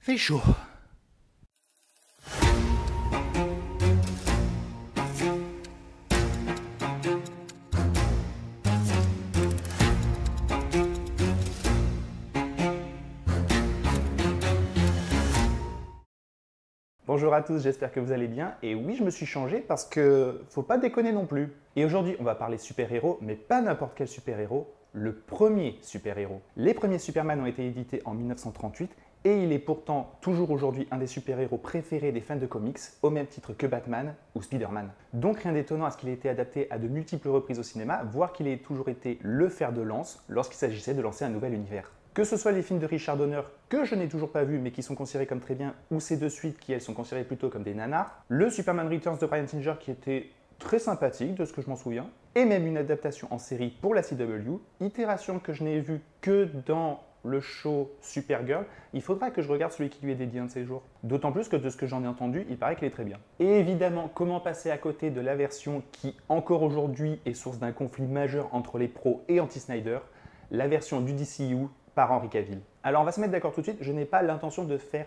Fait chaud. Bonjour à tous, j'espère que vous allez bien. Et oui, je me suis changé parce que faut pas déconner non plus. Et aujourd'hui, on va parler super-héros, mais pas n'importe quel super-héros, le premier super-héros. Les premiers Superman ont été édités en 1938 et il est pourtant toujours aujourd'hui un des super-héros préférés des fans de comics, au même titre que Batman ou Spider-Man. Donc rien d'étonnant à ce qu'il ait été adapté à de multiples reprises au cinéma, voire qu'il ait toujours été le fer de lance lorsqu'il s'agissait de lancer un nouvel univers. Que ce soit les films de Richard Donner, que je n'ai toujours pas vus mais qui sont considérés comme très bien, ou ces deux suites qui elles sont considérées plutôt comme des nanars, le Superman Returns de Bryan Singer qui était très sympathique de ce que je m'en souviens, et même une adaptation en série pour la CW, itération que je n'ai vue que dans le show Supergirl. Il faudra que je regarde celui qui lui est dédié un de ces jours. D'autant plus que de ce que j'en ai entendu, il paraît qu'il est très bien. Et évidemment, comment passer à côté de la version qui, encore aujourd'hui, est source d'un conflit majeur entre les pros et anti-Snyder, la version du DCU par Henry Cavill. Alors on va se mettre d'accord tout de suite, je n'ai pas l'intention de faire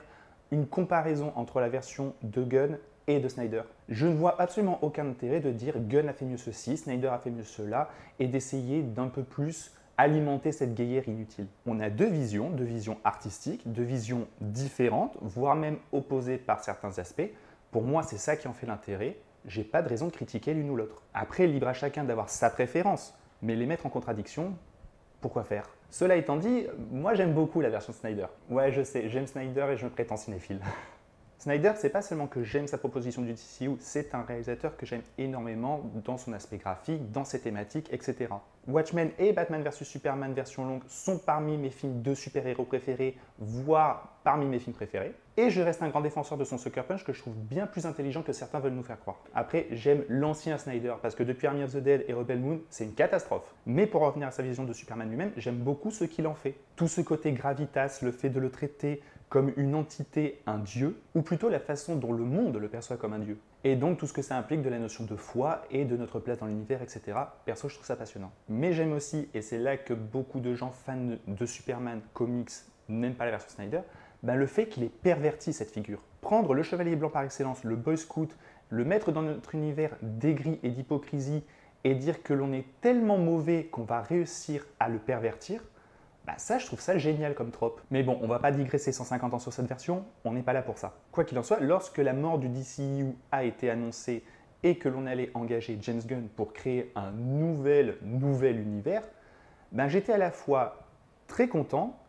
une comparaison entre la version de Gunn et de Snyder. Je ne vois absolument aucun intérêt de dire Gunn a fait mieux ceci, Snyder a fait mieux cela, et d'essayer d'un peu plus alimenter cette guéguerre inutile. On a deux visions artistiques, deux visions différentes, voire même opposées par certains aspects. Pour moi, c'est ça qui en fait l'intérêt. J'ai pas de raison de critiquer l'une ou l'autre. Après, libre à chacun d'avoir sa préférence, mais les mettre en contradiction, pourquoi faire? Cela étant dit, moi j'aime beaucoup la version Snyder. Ouais, je sais, j'aime Snyder et je me prétends cinéphile. Snyder, c'est pas seulement que j'aime sa proposition du DCU, c'est un réalisateur que j'aime énormément dans son aspect graphique, dans ses thématiques, etc. Watchmen et Batman vs Superman version longue sont parmi mes films de super-héros préférés, voire parmi mes films préférés. Et je reste un grand défenseur de son Sucker Punch que je trouve bien plus intelligent que certains veulent nous faire croire. Après, j'aime l'ancien Snyder parce que depuis Army of the Dead et Rebel Moon, c'est une catastrophe. Mais pour revenir à sa vision de Superman lui-même, j'aime beaucoup ce qu'il en fait. Tout ce côté gravitas, le fait de le traiter comme une entité, un dieu, ou plutôt la façon dont le monde le perçoit comme un dieu. Et donc tout ce que ça implique de la notion de foi et de notre place dans l'univers, etc. Perso, je trouve ça passionnant. Mais j'aime aussi, et c'est là que beaucoup de gens fans de Superman comics n'aiment pas la version Snyder, le fait qu'il ait perverti cette figure. Prendre le chevalier blanc par excellence, le boy scout, le mettre dans notre univers d'aigri et d'hypocrisie, et dire que l'on est tellement mauvais qu'on va réussir à le pervertir, ça, je trouve ça génial comme trope. Mais bon, on va pas digresser 150 ans sur cette version, on n'est pas là pour ça. Quoi qu'il en soit, lorsque la mort du DCU a été annoncée et que l'on allait engager James Gunn pour créer un nouvel univers, j'étais à la fois très content,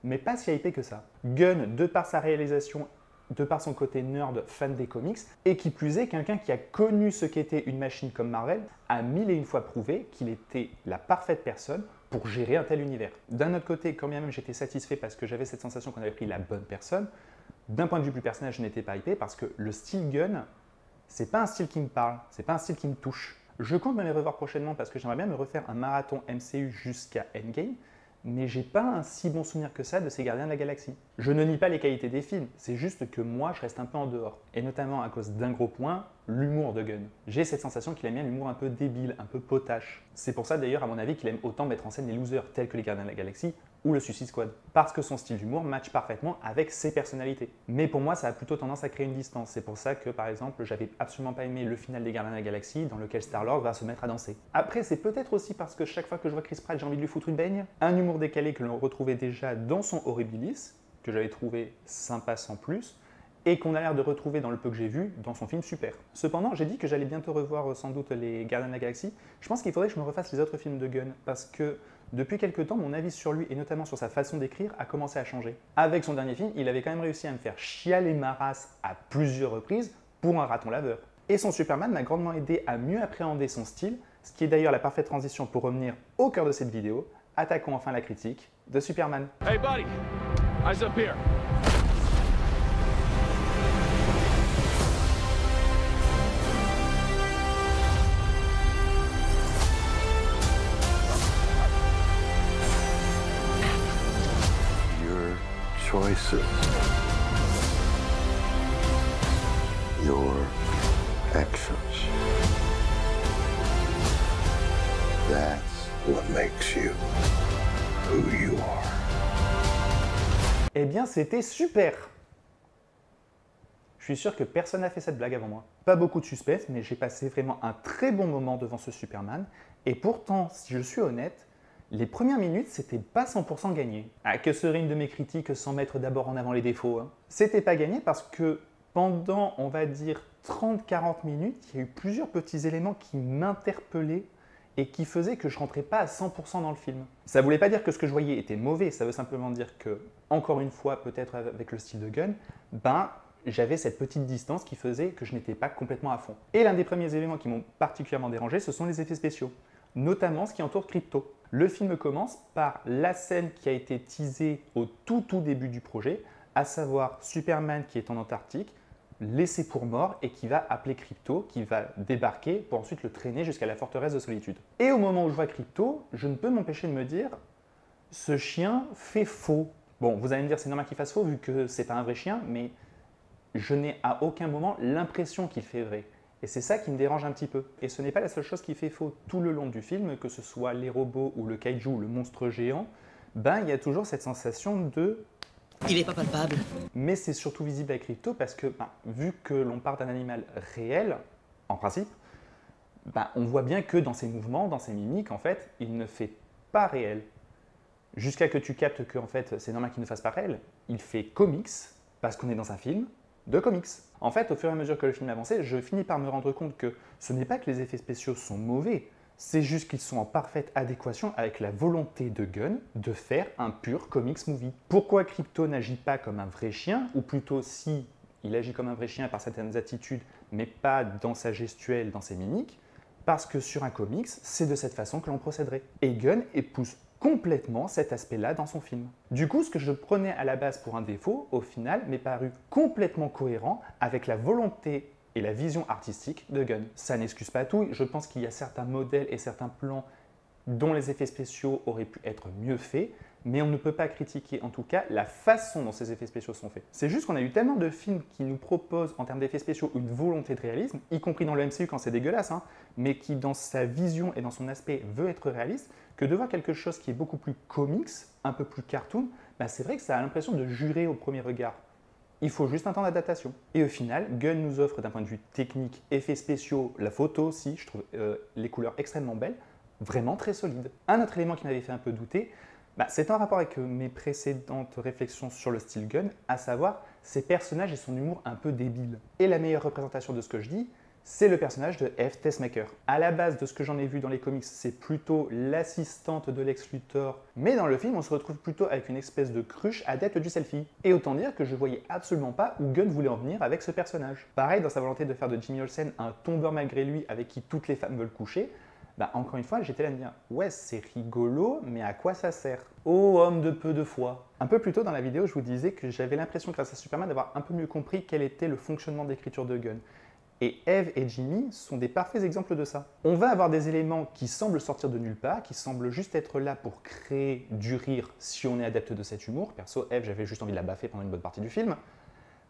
mais pas si hypé que ça. Gunn, de par sa réalisation, de par son côté nerd fan des comics, et qui plus est, quelqu'un qui a connu ce qu'était une machine comme Marvel, a mille et une fois prouvé qu'il était la parfaite personne pour gérer un tel univers. D'un autre côté, quand bien même j'étais satisfait parce que j'avais cette sensation qu'on avait pris la bonne personne, d'un point de vue plus personnel, je n'étais pas hypé parce que le style Gunn, c'est pas un style qui me parle, c'est pas un style qui me touche. Je compte me les revoir prochainement parce que j'aimerais bien me refaire un marathon MCU jusqu'à Endgame, mais j'ai pas un si bon souvenir que ça de ces Gardiens de la Galaxie. Je ne nie pas les qualités des films, c'est juste que moi je reste un peu en dehors. Et notamment à cause d'un gros point, l'humour de Gunn. J'ai cette sensation qu'il aime bien l'humour un peu débile, un peu potache. C'est pour ça d'ailleurs à mon avis qu'il aime autant mettre en scène les losers tels que les Gardiens de la Galaxie ou le Suicide Squad. Parce que son style d'humour matche parfaitement avec ses personnalités. Mais pour moi ça a plutôt tendance à créer une distance. C'est pour ça que par exemple j'avais absolument pas aimé le final des Gardiens de la Galaxie dans lequel Star-Lord va se mettre à danser. Après c'est peut-être aussi parce que chaque fois que je vois Chris Pratt j'ai envie de lui foutre une baigne. Un humour décalé que l'on retrouvait déjà dans son Horribilis, que j'avais trouvé sympa sans plus, et qu'on a l'air de retrouver dans le peu que j'ai vu dans son film Super. Cependant, j'ai dit que j'allais bientôt revoir sans doute les Gardiens de la Galaxie. Je pense qu'il faudrait que je me refasse les autres films de Gunn, parce que depuis quelques temps, mon avis sur lui, et notamment sur sa façon d'écrire, a commencé à changer. Avec son dernier film, il avait quand même réussi à me faire chialer ma race à plusieurs reprises pour un raton laveur. Et son Superman m'a grandement aidé à mieux appréhender son style, ce qui est d'ailleurs la parfaite transition pour revenir au cœur de cette vidéo. Attaquons enfin la critique de Superman. Hey buddy, eyes up here. Your choices, your actions. That's what makes you who you are. Eh bien, c'était super! Je suis sûr que personne n'a fait cette blague avant moi. Pas beaucoup de suspense, mais j'ai passé vraiment un très bon moment devant ce Superman. Et pourtant, si je suis honnête, les premières minutes, c'était pas 100% gagné. Ah, que serait une de mes critiques sans mettre d'abord en avant les défauts, hein. C'était pas gagné parce que pendant, on va dire, 30-40 minutes, il y a eu plusieurs petits éléments qui m'interpellaient et qui faisaient que je rentrais pas à 100% dans le film. Ça voulait pas dire que ce que je voyais était mauvais, ça veut simplement dire que, encore une fois, peut-être avec le style de Gunn, j'avais cette petite distance qui faisait que je n'étais pas complètement à fond. Et l'un des premiers éléments qui m'ont particulièrement dérangé, ce sont les effets spéciaux, notamment ce qui entoure Krypto. Le film commence par la scène qui a été teasée au tout début du projet, à savoir Superman qui est en Antarctique, laissé pour mort et qui va appeler Krypto, qui va débarquer pour ensuite le traîner jusqu'à la forteresse de solitude. Et au moment où je vois Krypto, je ne peux m'empêcher de me dire « ce chien fait faux ». Bon, vous allez me dire c'est normal qu'il fasse faux vu que c'est pas un vrai chien, mais je n'ai à aucun moment l'impression qu'il fait vrai. Et c'est ça qui me dérange un petit peu. Et ce n'est pas la seule chose qui fait faux tout le long du film, que ce soit les robots ou le kaiju, le monstre géant, il y a toujours cette sensation de... Il n'est pas palpable. Mais c'est surtout visible avec Krypto parce que, vu que l'on part d'un animal réel, en principe, on voit bien que dans ses mouvements, dans ses mimiques, en fait, il ne fait pas réel. Jusqu'à que tu captes que, en fait, c'est normal qu'il ne fasse pas réel. Il fait comics, parce qu'on est dans un film de comics. En fait, au fur et à mesure que le film avançait, je finis par me rendre compte que ce n'est pas que les effets spéciaux sont mauvais, c'est juste qu'ils sont en parfaite adéquation avec la volonté de Gunn de faire un pur comics movie. Pourquoi Krypto n'agit pas comme un vrai chien, ou plutôt si il agit comme un vrai chien par certaines attitudes, mais pas dans sa gestuelle, dans ses mimiques? Parce que sur un comics, c'est de cette façon que l'on procéderait. Et Gunn épouse complètement cet aspect-là dans son film. Du coup, ce que je prenais à la base pour un défaut, au final, m'est paru complètement cohérent avec la volonté et la vision artistique de Gunn. Ça n'excuse pas tout, je pense qu'il y a certains modèles et certains plans dont les effets spéciaux auraient pu être mieux faits, mais on ne peut pas critiquer en tout cas la façon dont ces effets spéciaux sont faits. C'est juste qu'on a eu tellement de films qui nous proposent en termes d'effets spéciaux une volonté de réalisme, y compris dans le MCU quand c'est dégueulasse, mais qui dans sa vision et dans son aspect veut être réaliste, que de voir quelque chose qui est beaucoup plus comics, un peu plus cartoon, c'est vrai que ça a l'impression de jurer au premier regard. Il faut juste un temps d'adaptation. Et au final, Gunn nous offre d'un point de vue technique, effets spéciaux, la photo aussi, je trouve les couleurs extrêmement belles, vraiment très solides. Un autre élément qui m'avait fait un peu douter, c'est en rapport avec mes précédentes réflexions sur le style Gunn, à savoir ses personnages et son humour un peu débile. Et la meilleure représentation de ce que je dis, c'est le personnage de Eve Tessmaker. À la base de ce que j'en ai vu dans les comics, c'est plutôt l'assistante de Lex Luthor, mais dans le film, on se retrouve plutôt avec une espèce de cruche adepte du selfie. Et autant dire que je voyais absolument pas où Gunn voulait en venir avec ce personnage. Pareil, dans sa volonté de faire de Jimmy Olsen un tombeur malgré lui avec qui toutes les femmes veulent coucher, encore une fois, j'étais là à me dire « Ouais, c'est rigolo, mais à quoi ça sert ?» Oh, homme de peu de foi. Un peu plus tôt dans la vidéo, je vous disais que j'avais l'impression, grâce à Superman, d'avoir un peu mieux compris quel était le fonctionnement d'écriture de Gunn. Et Eve et Jimmy sont des parfaits exemples de ça. On va avoir des éléments qui semblent sortir de nulle part, qui semblent juste être là pour créer du rire si on est adepte de cet humour. Perso, Eve, j'avais juste envie de la baffer pendant une bonne partie du film.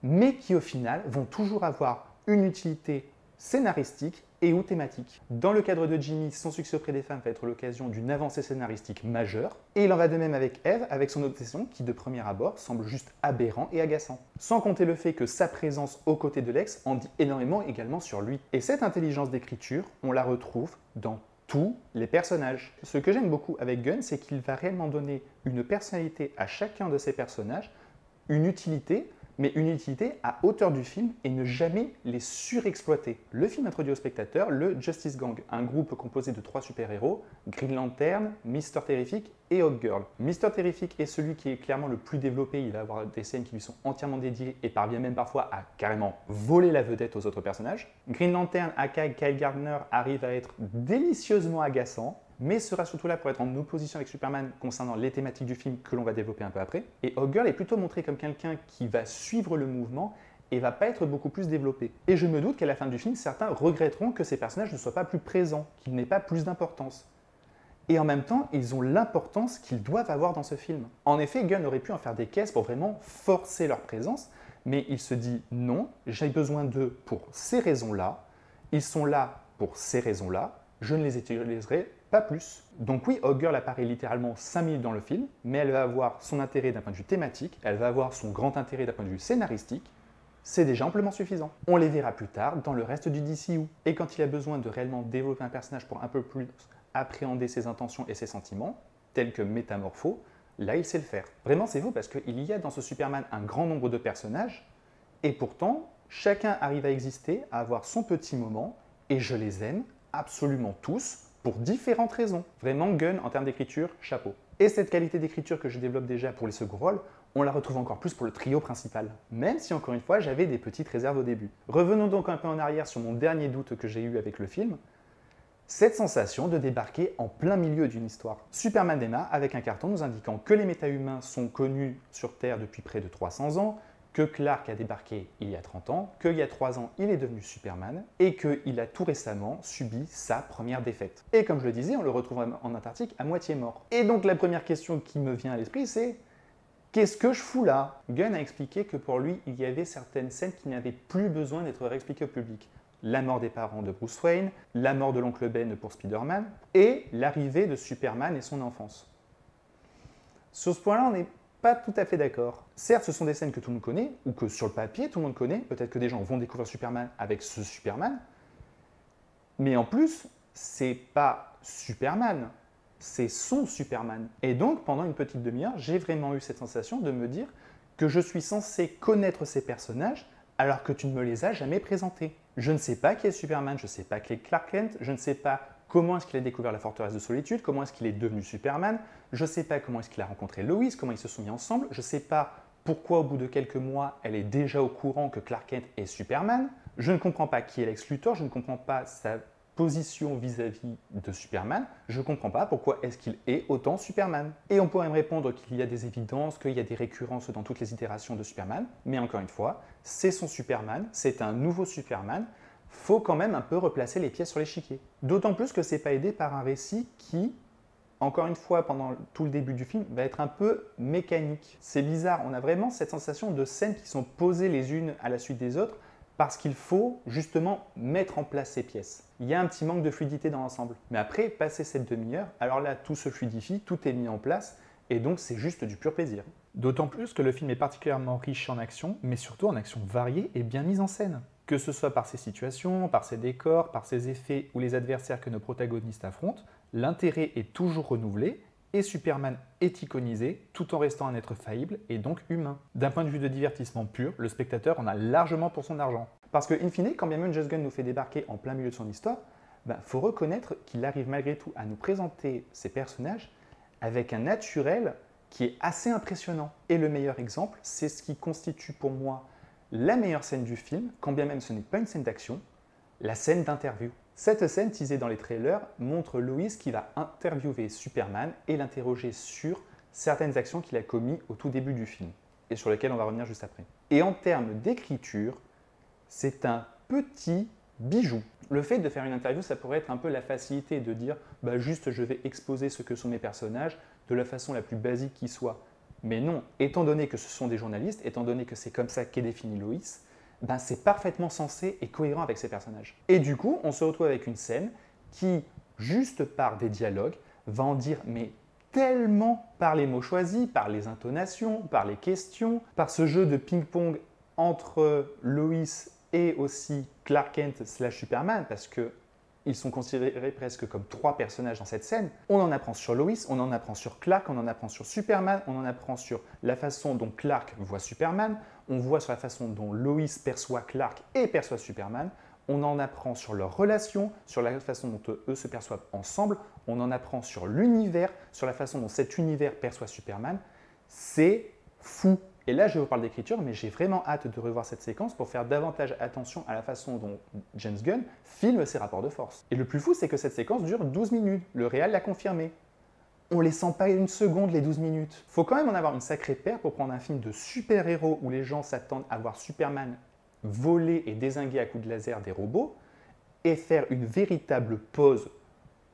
Mais qui, au final, vont toujours avoir une utilité scénaristique et ou thématique. Dans le cadre de Jimmy, son succès auprès des femmes va être l'occasion d'une avancée scénaristique majeure. Et il en va de même avec Eve, avec son obsession qui, de premier abord, semble juste aberrant et agaçant. Sans compter le fait que sa présence aux côtés de Lex en dit énormément également sur lui. Et cette intelligence d'écriture, on la retrouve dans tous les personnages. Ce que j'aime beaucoup avec Gunn, c'est qu'il va réellement donner une personnalité à chacun de ses personnages, une utilité, mais une utilité à hauteur du film et ne jamais les surexploiter. Le film introduit au spectateur le Justice Gang, un groupe composé de 3 super-héros, Green Lantern, Mr. Terrific et Hawkgirl. Mr. Terrific est celui qui est clairement le plus développé, il va avoir des scènes qui lui sont entièrement dédiées et parvient même parfois à carrément voler la vedette aux autres personnages. Green Lantern, aka Kyle Gardner, arrive à être délicieusement agaçant, mais sera surtout là pour être en opposition avec Superman concernant les thématiques du film que l'on va développer un peu après. Et Hawkgirl est plutôt montré comme quelqu'un qui va suivre le mouvement et va pas être beaucoup plus développé. Et je me doute qu'à la fin du film, certains regretteront que ces personnages ne soient pas plus présents, qu'ils n'aient pas plus d'importance. Et en même temps, ils ont l'importance qu'ils doivent avoir dans ce film. En effet, Gunn aurait pu en faire des caisses pour vraiment forcer leur présence, mais il se dit non, j'ai besoin d'eux pour ces raisons-là, ils sont là pour ces raisons-là, je ne les utiliserai pas plus. Donc oui, Hawkgirl apparaît littéralement 5 minutes dans le film, mais elle va avoir son intérêt d'un point de vue thématique, elle va avoir son grand intérêt d'un point de vue scénaristique, c'est déjà amplement suffisant. On les verra plus tard dans le reste du DCU. Et quand il a besoin de réellement développer un personnage pour un peu plus appréhender ses intentions et ses sentiments, tels que Métamorpho, là il sait le faire. Vraiment c'est faux parce qu'il y a dans ce Superman un grand nombre de personnages, et pourtant chacun arrive à exister, à avoir son petit moment, et je les aime absolument tous, pour différentes raisons. Vraiment, Gunn, en termes d'écriture, chapeau. Et cette qualité d'écriture que je développe déjà pour les seconds rôles, on la retrouve encore plus pour le trio principal. Même si, encore une fois, j'avais des petites réserves au début. Revenons donc un peu en arrière sur mon dernier doute que j'ai eu avec le film. Cette sensation de débarquer en plein milieu d'une histoire. Superman démarre avec un carton nous indiquant que les méta-humains sont connus sur Terre depuis près de 300 ans, que Clark a débarqué il y a 30 ans, qu'il y a 3 ans il est devenu Superman, et qu'il a tout récemment subi sa première défaite. Et comme je le disais, on le retrouve en Antarctique à moitié mort. Et donc la première question qui me vient à l'esprit, c'est qu'est-ce que je fous là? Gunn a expliqué que pour lui, il y avait certaines scènes qui n'avaient plus besoin d'être réexpliquées au public. La mort des parents de Bruce Wayne, la mort de l'oncle Ben pour Spider-Man, et l'arrivée de Superman et son enfance. Sur ce point-là, on n'est pas tout à fait d'accord. Certes, ce sont des scènes que tout le monde connaît, ou que sur le papier, tout le monde connaît. Peut-être que des gens vont découvrir Superman avec ce Superman. Mais en plus, c'est pas Superman, c'est son Superman. Et donc, pendant une petite demi-heure, j'ai vraiment eu cette sensation de me dire que je suis censé connaître ces personnages alors que tu ne me les as jamais présentés. Je ne sais pas qui est Superman, je ne sais pas qui est Clark Kent, je ne sais pas comment est-ce qu'il a découvert la forteresse de solitude, comment est-ce qu'il est devenu Superman, je ne sais pas comment est-ce qu'il a rencontré Lois, comment ils se sont mis ensemble, je ne sais pas pourquoi au bout de quelques mois, elle est déjà au courant que Clark Kent est Superman, je ne comprends pas qui est Lex Luthor, je ne comprends pas sa position vis-à-vis de Superman, je ne comprends pas pourquoi est-ce qu'il est autant Superman. Et on pourrait me répondre qu'il y a des évidences, qu'il y a des récurrences dans toutes les itérations de Superman, mais encore une fois, c'est son Superman, c'est un nouveau Superman, faut quand même un peu replacer les pièces sur l'échiquier. D'autant plus que c'est pas aidé par un récit qui, encore une fois, pendant tout le début du film, va être un peu mécanique. C'est bizarre, on a vraiment cette sensation de scènes qui sont posées les unes à la suite des autres parce qu'il faut justement mettre en place ces pièces. Il y a un petit manque de fluidité dans l'ensemble. Mais après, passer cette demi-heure, alors là, tout se fluidifie, tout est mis en place, et donc c'est juste du pur plaisir. D'autant plus que le film est particulièrement riche en action, mais surtout en action variée et bien mise en scène. Que ce soit par ses situations, par ses décors, par ses effets ou les adversaires que nos protagonistes affrontent, l'intérêt est toujours renouvelé et Superman est iconisé tout en restant un être faillible et donc humain. D'un point de vue de divertissement pur, le spectateur en a largement pour son argent. Parce que, in fine, quand bien même James Gunn nous fait débarquer en plein milieu de son histoire, faut reconnaître qu'il arrive malgré tout à nous présenter ces personnages avec un naturel qui est assez impressionnant. Et le meilleur exemple, c'est ce qui constitue pour moi la meilleure scène du film, quand bien même ce n'est pas une scène d'action, la scène d'interview. Cette scène, teasée dans les trailers, montre Lois qui va interviewer Superman et l'interroger sur certaines actions qu'il a commises au tout début du film, et sur lesquelles on va revenir juste après. Et en termes d'écriture, c'est un petit bijou. Le fait de faire une interview, ça pourrait être un peu la facilité de dire juste je vais exposer ce que sont mes personnages de la façon la plus basique qui soit. Mais non, étant donné que ce sont des journalistes, étant donné que c'est comme ça qu'est définie Lois, c'est parfaitement sensé et cohérent avec ces personnages. Et du coup, on se retrouve avec une scène qui, juste par des dialogues, va en dire mais tellement par les mots choisis, par les intonations, par les questions, par ce jeu de ping-pong entre Lois et aussi Clark Kent / Superman, parce qu'ils sont considérés presque comme 3 personnages dans cette scène. On en apprend sur Lois, on en apprend sur Clark, on en apprend sur Superman, on en apprend sur la façon dont Clark voit Superman, on voit sur la façon dont Lois perçoit Clark et perçoit Superman, on en apprend sur leurs relations, sur la façon dont eux se perçoivent ensemble, on en apprend sur l'univers, sur la façon dont cet univers perçoit Superman. C'est fou. Et là, je vous parle d'écriture, mais j'ai vraiment hâte de revoir cette séquence pour faire davantage attention à la façon dont James Gunn filme ses rapports de force. Et le plus fou, c'est que cette séquence dure 12 minutes. Le réal l'a confirmé. On les sent pas une seconde, les 12 minutes. Faut quand même en avoir une sacrée paire pour prendre un film de super-héros où les gens s'attendent à voir Superman voler et dézinguer à coups de laser des robots et faire une véritable pause,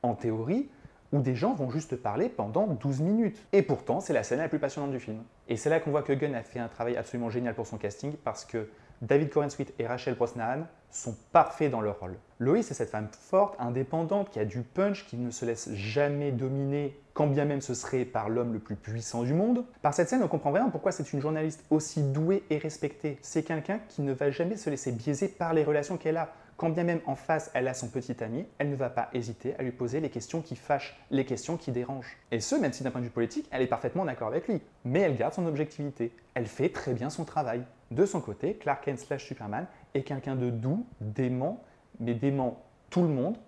en théorie, où des gens vont juste parler pendant 12 minutes. Et pourtant, c'est la scène la plus passionnante du film. Et c'est là qu'on voit que Gunn a fait un travail absolument génial pour son casting, parce que David Corenswet et Rachel Brosnahan sont parfaits dans leur rôle. Lois est cette femme forte, indépendante, qui a du punch, qui ne se laisse jamais dominer quand bien même ce serait par l'homme le plus puissant du monde. Par cette scène, on comprend vraiment pourquoi c'est une journaliste aussi douée et respectée. C'est quelqu'un qui ne va jamais se laisser biaiser par les relations qu'elle a. Quand bien même en face, elle a son petit ami, elle ne va pas hésiter à lui poser les questions qui fâchent, les questions qui dérangent. Et ce, même si d'un point de vue politique, elle est parfaitement d'accord avec lui. Mais elle garde son objectivité. Elle fait très bien son travail. De son côté, Clark Kent / Superman est quelqu'un de doux, d'aimant, mais d'aimant tout le monde,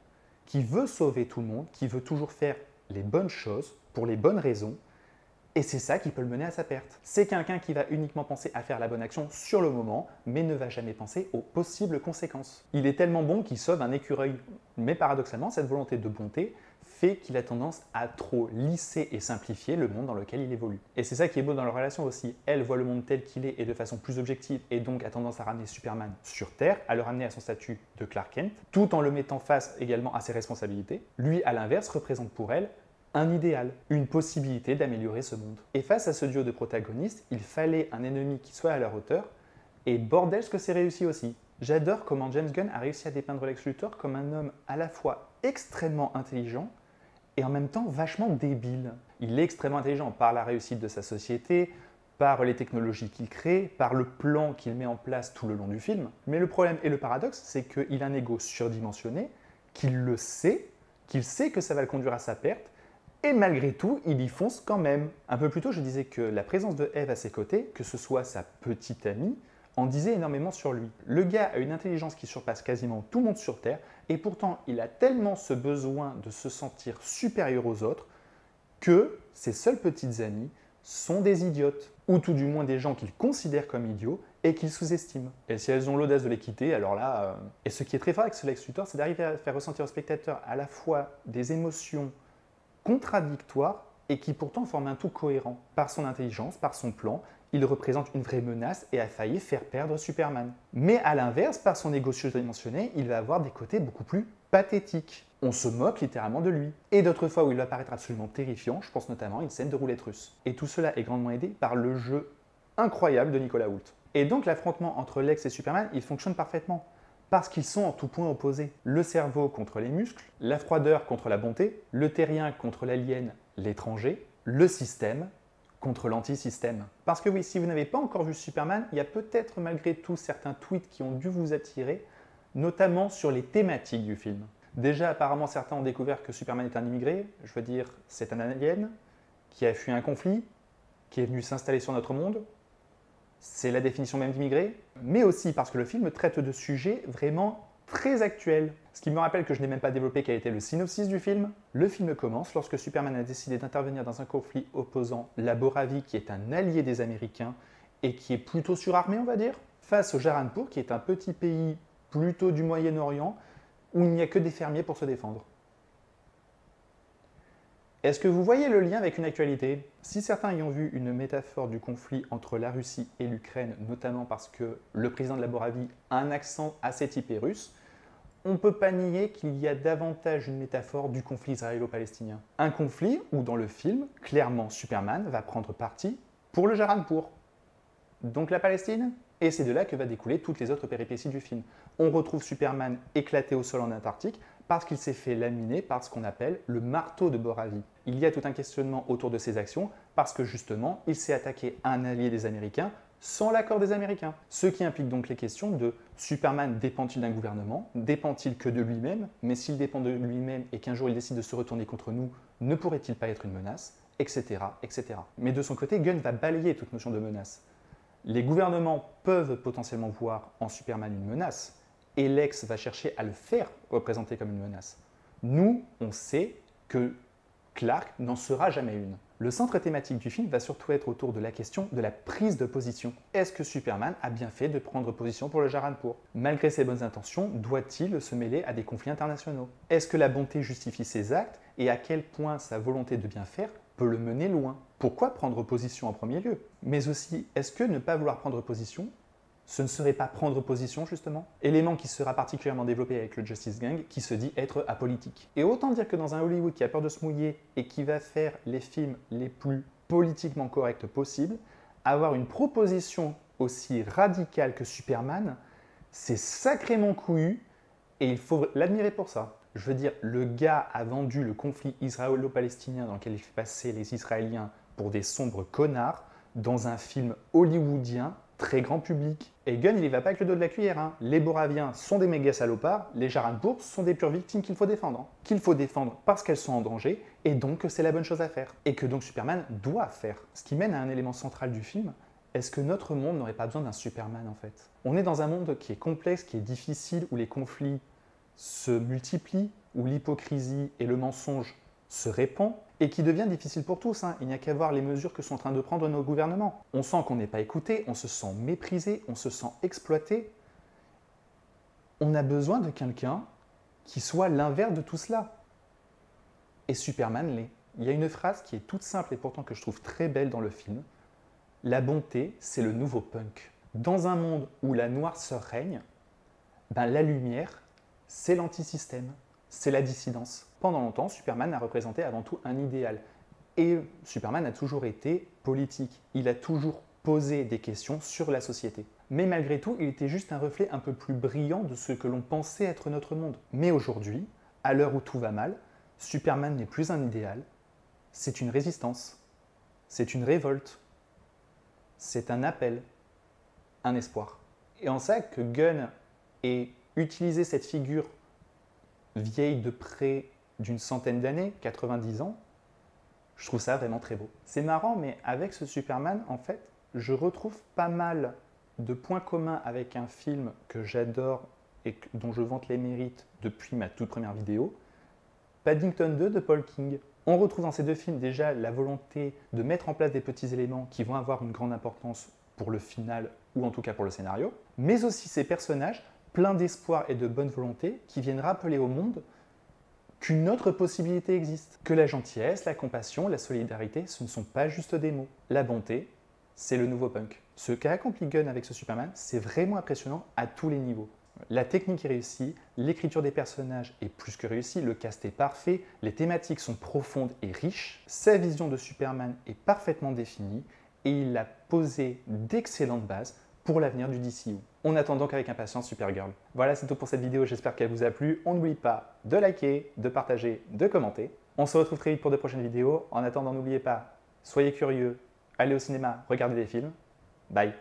qui veut sauver tout le monde, qui veut toujours faire les bonnes choses pour les bonnes raisons. Et c'est ça qui peut le mener à sa perte. C'est quelqu'un qui va uniquement penser à faire la bonne action sur le moment, mais ne va jamais penser aux possibles conséquences. Il est tellement bon qu'il sauve un écureuil. Mais paradoxalement, cette volonté de bonté fait qu'il a tendance à trop lisser et simplifier le monde dans lequel il évolue. Et c'est ça qui est beau dans leur relation aussi. Elle voit le monde tel qu'il est et de façon plus objective, et donc a tendance à ramener Superman sur Terre, à le ramener à son statut de Clark Kent, tout en le mettant face également à ses responsabilités. Lui, à l'inverse, représente pour elle un idéal, une possibilité d'améliorer ce monde. Et face à ce duo de protagonistes, il fallait un ennemi qui soit à leur hauteur, et bordel ce que c'est réussi aussi. J'adore comment James Gunn a réussi à dépeindre Lex Luthor comme un homme à la fois extrêmement intelligent et en même temps vachement débile. Il est extrêmement intelligent par la réussite de sa société, par les technologies qu'il crée, par le plan qu'il met en place tout le long du film. Mais le problème et le paradoxe, c'est qu'il a un ego surdimensionné, qu'il le sait, qu'il sait que ça va le conduire à sa perte, et malgré tout, il y fonce quand même. Un peu plus tôt, je disais que la présence de Eve à ses côtés, que ce soit sa petite amie, en disait énormément sur lui. Le gars a une intelligence qui surpasse quasiment tout le monde sur Terre, et pourtant il a tellement ce besoin de se sentir supérieur aux autres que ses seules petites amies sont des idiotes, ou tout du moins des gens qu'il considère comme idiots et qu'il sous-estime. Et si elles ont l'audace de les quitter, alors là... Et ce qui est très fort avec ce Lex Luthor, c'est d'arriver à faire ressentir au spectateur à la fois des émotions contradictoires et qui pourtant forment un tout cohérent. Par son intelligence, par son plan, il représente une vraie menace et a failli faire perdre Superman. Mais à l'inverse, par son égo surdimensionné, il va avoir des côtés beaucoup plus pathétiques. On se moque littéralement de lui. Et d'autres fois où il va paraître absolument terrifiant, je pense notamment à une scène de roulette russe. Et tout cela est grandement aidé par le jeu incroyable de Nicolas Hoult. Et donc l'affrontement entre Lex et Superman, il fonctionne parfaitement. Parce qu'ils sont en tout point opposés. Le cerveau contre les muscles, la froideur contre la bonté, le terrien contre l'alien, l'étranger, le système contre l'anti-système. Parce que oui, si vous n'avez pas encore vu Superman, il y a peut-être malgré tout certains tweets qui ont dû vous attirer, notamment sur les thématiques du film. Déjà, apparemment, certains ont découvert que Superman est un immigré, je veux dire, c'est un alien qui a fui un conflit, qui est venu s'installer sur notre monde. C'est la définition même d'immigré, mais aussi parce que le film traite de sujets vraiment très actuels. Ce qui me rappelle que je n'ai même pas développé quel était le synopsis du film. Le film commence lorsque Superman a décidé d'intervenir dans un conflit opposant la Boravie, qui est un allié des Américains et qui est plutôt surarmé, on va dire, face au Jaranpur, qui est un petit pays plutôt du Moyen-Orient, où il n'y a que des fermiers pour se défendre. Est-ce que vous voyez le lien avec une actualité? Si certains y ont vu une métaphore du conflit entre la Russie et l'Ukraine, notamment parce que le président de la Boravie a un accent assez typé russe, on ne peut pas nier qu'il y a davantage une métaphore du conflit israélo-palestinien. Un conflit où, dans le film, clairement Superman va prendre parti pour le Jaranpur. Donc la Palestine? Et c'est de là que va découler toutes les autres péripéties du film. On retrouve Superman éclaté au sol en Antarctique parce qu'il s'est fait laminer par ce qu'on appelle le marteau de Boravie. Il y a tout un questionnement autour de ses actions parce que justement, il s'est attaqué à un allié des Américains sans l'accord des Américains. Ce qui implique donc les questions de Superman dépend-il d'un gouvernement? Dépend-il que de lui-même? Mais s'il dépend de lui-même et qu'un jour il décide de se retourner contre nous, ne pourrait-il pas être une menace? Etc. etc. Mais de son côté, Gunn va balayer toute notion de menace. Les gouvernements peuvent potentiellement voir en Superman une menace, et Lex va chercher à le faire représenter comme une menace. Nous, on sait que Clark n'en sera jamais une. Le centre thématique du film va surtout être autour de la question de la prise de position. Est-ce que Superman a bien fait de prendre position pour le Jaranpur? Malgré ses bonnes intentions, doit-il se mêler à des conflits internationaux? Est-ce que la bonté justifie ses actes et à quel point sa volonté de bien faire peut le mener loin? Pourquoi prendre position en premier lieu? Mais aussi, est-ce que ne pas vouloir prendre position, ce ne serait pas prendre position justement? Élément qui sera particulièrement développé avec le Justice Gang, qui se dit être apolitique. Et autant dire que dans un Hollywood qui a peur de se mouiller et qui va faire les films les plus politiquement corrects possibles, avoir une proposition aussi radicale que Superman, c'est sacrément couillu et il faut l'admirer pour ça. Je veux dire, le gars a vendu le conflit israélo-palestinien dans lequel il fait passer les Israéliens pour des sombres connards dans un film hollywoodien très grand public. Et Gunn, il y va pas avec le dos de la cuillère. Hein. Les Boraviens sont des méga salopards, les Jaranpour sont des pures victimes qu'il faut défendre. Hein. Qu'il faut défendre parce qu'elles sont en danger, et donc que c'est la bonne chose à faire. Et que donc Superman doit faire. Ce qui mène à un élément central du film. Est-ce que notre monde n'aurait pas besoin d'un Superman en fait? On est dans un monde qui est complexe, qui est difficile, où les conflits se multiplient, où l'hypocrisie et le mensonge se répandent, et qui devient difficile pour tous. Hein. Il n'y a qu'à voir les mesures que sont en train de prendre nos gouvernements. On sent qu'on n'est pas écouté, on se sent méprisé, on se sent exploité. On a besoin de quelqu'un qui soit l'inverse de tout cela. Et Superman l'est. Il y a une phrase qui est toute simple et pourtant que je trouve très belle dans le film. La bonté, c'est le nouveau punk. Dans un monde où la noirceur règne, la lumière, c'est l'antisystème, c'est la dissidence. Pendant longtemps, Superman a représenté avant tout un idéal. Et Superman a toujours été politique. Il a toujours posé des questions sur la société. Mais malgré tout, il était juste un reflet un peu plus brillant de ce que l'on pensait être notre monde. Mais aujourd'hui, à l'heure où tout va mal, Superman n'est plus un idéal, c'est une résistance, c'est une révolte, c'est un appel, un espoir. Et en ça que Gunn ait utilisé cette figure vieille de près d'une centaine d'années, 90 ans, je trouve ça vraiment très beau. C'est marrant, mais avec ce Superman, en fait, je retrouve pas mal de points communs avec un film que j'adore et dont je vante les mérites depuis ma toute première vidéo, Paddington 2 de Paul King. On retrouve dans ces deux films déjà la volonté de mettre en place des petits éléments qui vont avoir une grande importance pour le final ou en tout cas pour le scénario, mais aussi ces personnages pleins d'espoir et de bonne volonté qui viennent rappeler au monde qu'une autre possibilité existe, que la gentillesse, la compassion, la solidarité, ce ne sont pas juste des mots. La bonté, c'est le nouveau punk. Ce qu'a accompli Gunn avec ce Superman, c'est vraiment impressionnant à tous les niveaux. La technique est réussie, l'écriture des personnages est plus que réussie, le cast est parfait, les thématiques sont profondes et riches, sa vision de Superman est parfaitement définie et il a posé d'excellentes bases pour l'avenir du DCU. On attend donc avec impatience Supergirl. Voilà, c'est tout pour cette vidéo, j'espère qu'elle vous a plu. On n'oublie pas de liker, de partager, de commenter. On se retrouve très vite pour de prochaines vidéos. En attendant, n'oubliez pas, soyez curieux, allez au cinéma, regardez des films. Bye.